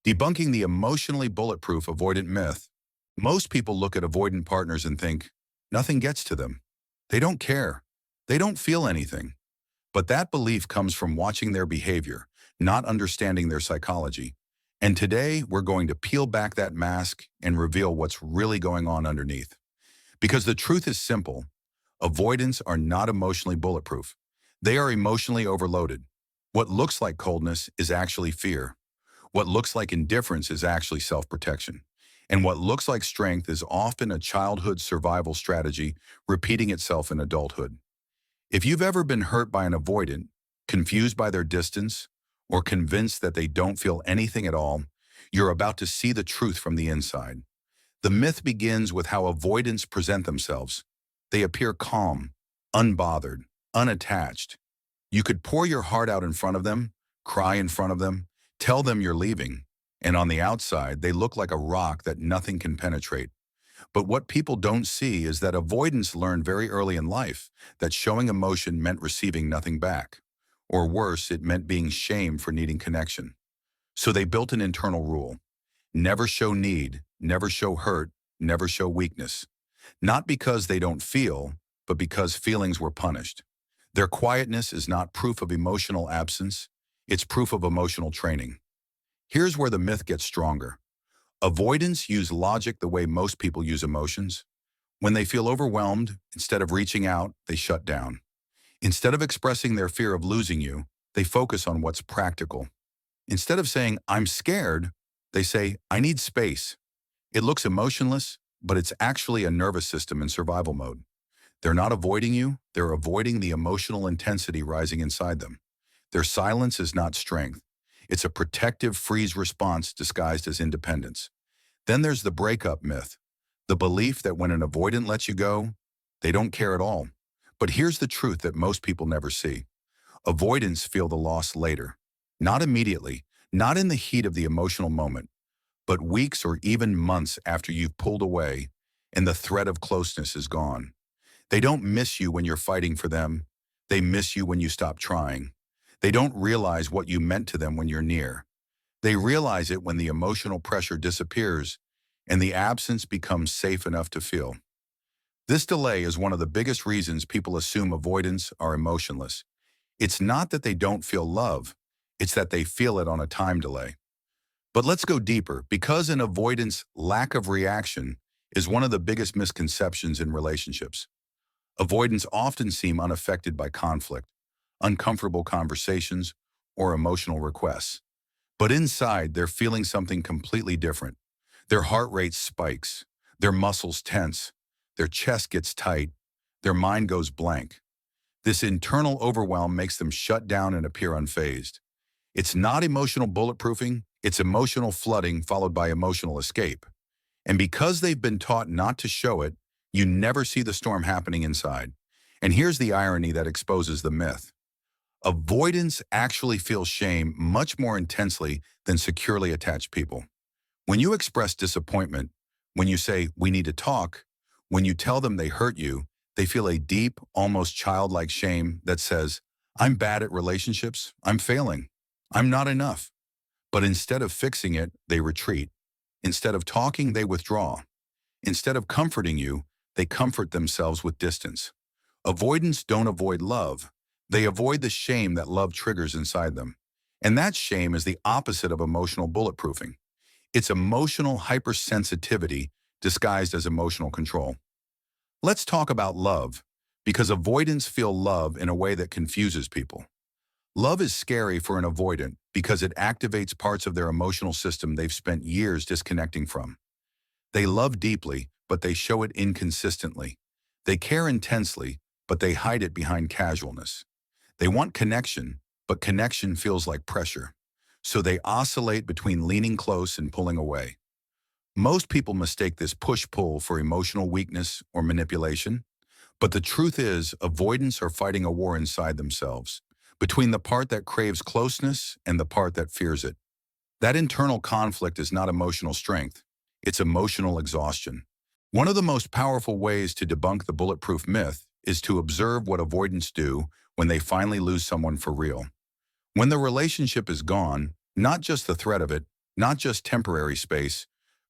Debunking the emotionally bulletproof avoidant myth. Most people look at avoidant partners and think, nothing gets to them. They don't care. They don't feel anything. But that belief comes from watching their behavior, not understanding their psychology. And today, we're going to peel back that mask and reveal what's really going on underneath. Because the truth is simple, avoidants are not emotionally bulletproof. They are emotionally overloaded. What looks like coldness is actually fear. What looks like indifference is actually self-protection. And what looks like strength is often a childhood survival strategy repeating itself in adulthood. If you've ever been hurt by an avoidant, confused by their distance, or convinced that they don't feel anything at all, you're about to see the truth from the inside. The myth begins with how avoidants present themselves. They appear calm, unbothered, unattached. You could pour your heart out in front of them, cry in front of them, tell them you're leaving, and on the outside, they look like a rock that nothing can penetrate. But what people don't see is that avoidants learned very early in life that showing emotion meant receiving nothing back. Or worse, it meant being shamed for needing connection. So they built an internal rule. Never show need, never show hurt, never show weakness. Not because they don't feel, but because feelings were punished. Their quietness is not proof of emotional absence, it's proof of emotional training. Here's where the myth gets stronger. Avoidants use logic the way most people use emotions. When they feel overwhelmed, instead of reaching out, they shut down. Instead of expressing their fear of losing you, they focus on what's practical. Instead of saying, I'm scared, they say, I need space. It looks emotionless, but it's actually a nervous system in survival mode. They're not avoiding you, they're avoiding the emotional intensity rising inside them. Their silence is not strength. It's a protective freeze response disguised as independence. Then there's the breakup myth, the belief that when an avoidant lets you go, they don't care at all. But here's the truth that most people never see. Avoidants feel the loss later. Not immediately, not in the heat of the emotional moment, but weeks or even months after you've pulled away and the threat of closeness is gone. They don't miss you when you're fighting for them. They miss you when you stop trying. They don't realize what you meant to them when you're near. They realize it when the emotional pressure disappears and the absence becomes safe enough to feel. This delay is one of the biggest reasons people assume avoidants are emotionless. It's not that they don't feel love, it's that they feel it on a time delay. But let's go deeper, because an avoidant's lack of reaction is one of the biggest misconceptions in relationships. Avoidants often seem unaffected by conflict, uncomfortable conversations, or emotional requests. But inside, they're feeling something completely different. Their heart rate spikes, their muscles tense, their chest gets tight, their mind goes blank. This internal overwhelm makes them shut down and appear unfazed. It's not emotional bulletproofing, it's emotional flooding followed by emotional escape. And because they've been taught not to show it, you never see the storm happening inside. And here's the irony that exposes the myth. Avoidance actually feels shame much more intensely than securely attached people. When you express disappointment, when you say, we need to talk, when you tell them they hurt you, they feel a deep, almost childlike shame that says, I'm bad at relationships, I'm failing, I'm not enough. But instead of fixing it, they retreat. Instead of talking, they withdraw. Instead of comforting you, they comfort themselves with distance. Avoidants don't avoid love. They avoid the shame that love triggers inside them. And that shame is the opposite of emotional bulletproofing. It's emotional hypersensitivity disguised as emotional control. Let's talk about love, because avoidants feel love in a way that confuses people. Love is scary for an avoidant because it activates parts of their emotional system they've spent years disconnecting from. They love deeply, but they show it inconsistently. They care intensely, but they hide it behind casualness. They want connection, but connection feels like pressure. So they oscillate between leaning close and pulling away. Most people mistake this push-pull for emotional weakness or manipulation, but the truth is, avoidants are fighting a war inside themselves, between the part that craves closeness and the part that fears it. That internal conflict is not emotional strength, it's emotional exhaustion. One of the most powerful ways to debunk the bulletproof myth is to observe what avoidants do when they finally lose someone for real. When the relationship is gone, not just the threat of it, Not just temporary space,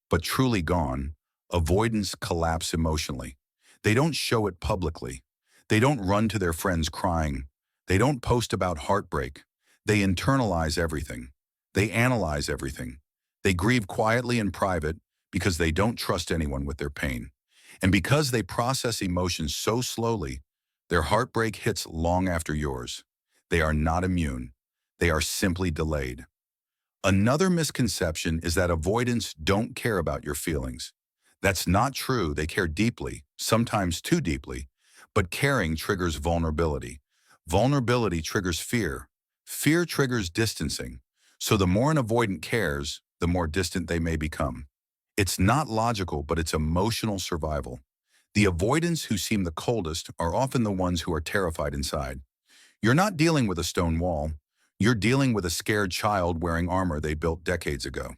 but truly gone, avoidants collapse emotionally. They don't show it publicly. They don't run to their friends crying. They don't post about heartbreak. They internalize everything. They analyze everything. They grieve quietly in private because they don't trust anyone with their pain. And because they process emotions so slowly, their heartbreak hits long after yours. They are not immune. They are simply delayed. Another misconception is that avoidants don't care about your feelings. That's not true. They care deeply, sometimes too deeply, but caring triggers vulnerability. Vulnerability triggers fear. Fear triggers distancing. So the more an avoidant cares, the more distant they may become. It's not logical, but it's emotional survival. The avoidants who seem the coldest are often the ones who are terrified inside. You're not dealing with a stone wall. You're dealing with a scared child wearing armor they built decades ago.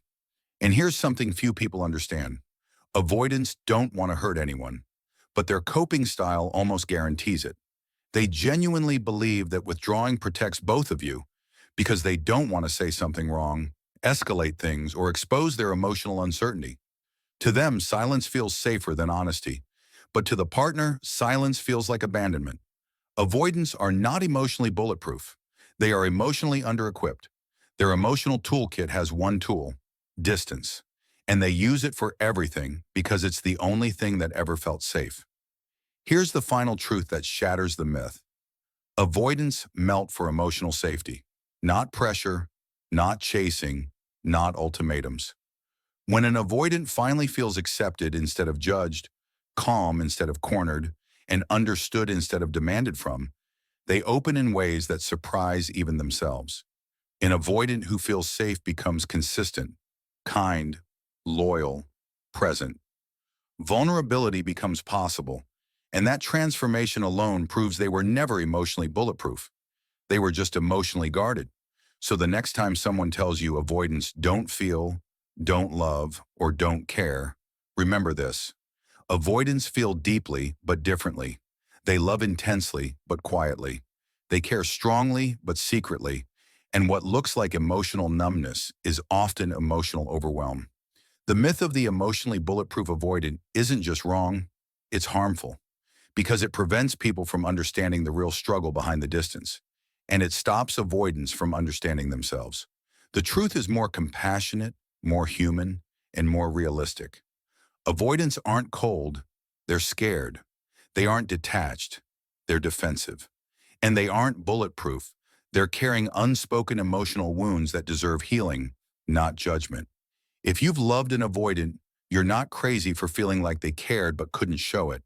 And here's something few people understand. Avoidants don't want to hurt anyone, but their coping style almost guarantees it. They genuinely believe that withdrawing protects both of you because they don't want to say something wrong, escalate things, or expose their emotional uncertainty. To them, silence feels safer than honesty, but to the partner, silence feels like abandonment. Avoidants are not emotionally bulletproof. They are emotionally under-equipped. Their emotional toolkit has one tool: distance. And they use it for everything because it's the only thing that ever felt safe. Here's the final truth that shatters the myth. Avoidants melt for emotional safety. Not pressure, not chasing, not ultimatums. When an avoidant finally feels accepted instead of judged, calm instead of cornered, and understood instead of demanded from, they open in ways that surprise even themselves. An avoidant who feels safe becomes consistent, kind, loyal, present. Vulnerability becomes possible, and that transformation alone proves they were never emotionally bulletproof. They were just emotionally guarded. So the next time someone tells you avoidants don't feel, don't love, or don't care, remember this. Avoidants feel deeply but differently. They love intensely but quietly. They care strongly but secretly. And what looks like emotional numbness is often emotional overwhelm. The myth of the emotionally bulletproof avoidant isn't just wrong, it's harmful because it prevents people from understanding the real struggle behind the distance. And it stops avoidants from understanding themselves. The truth is more compassionate, more human, and more realistic. Avoidants aren't cold, they're scared. They aren't detached, they're defensive. And they aren't bulletproof, they're carrying unspoken emotional wounds that deserve healing, not judgment. If you've loved an avoidant, you're not crazy for feeling like they cared but couldn't show it.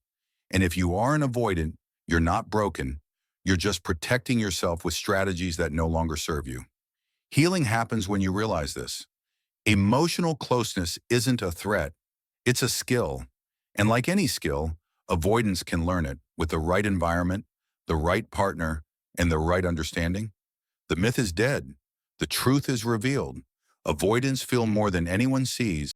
And if you are an avoidant, you're not broken, you're just protecting yourself with strategies that no longer serve you. Healing happens when you realize this. Emotional closeness isn't a threat, it's a skill. And like any skill, avoidance can learn it with the right environment, the right partner, and the right understanding. The myth is dead. The truth is revealed. Avoidance feel more than anyone sees.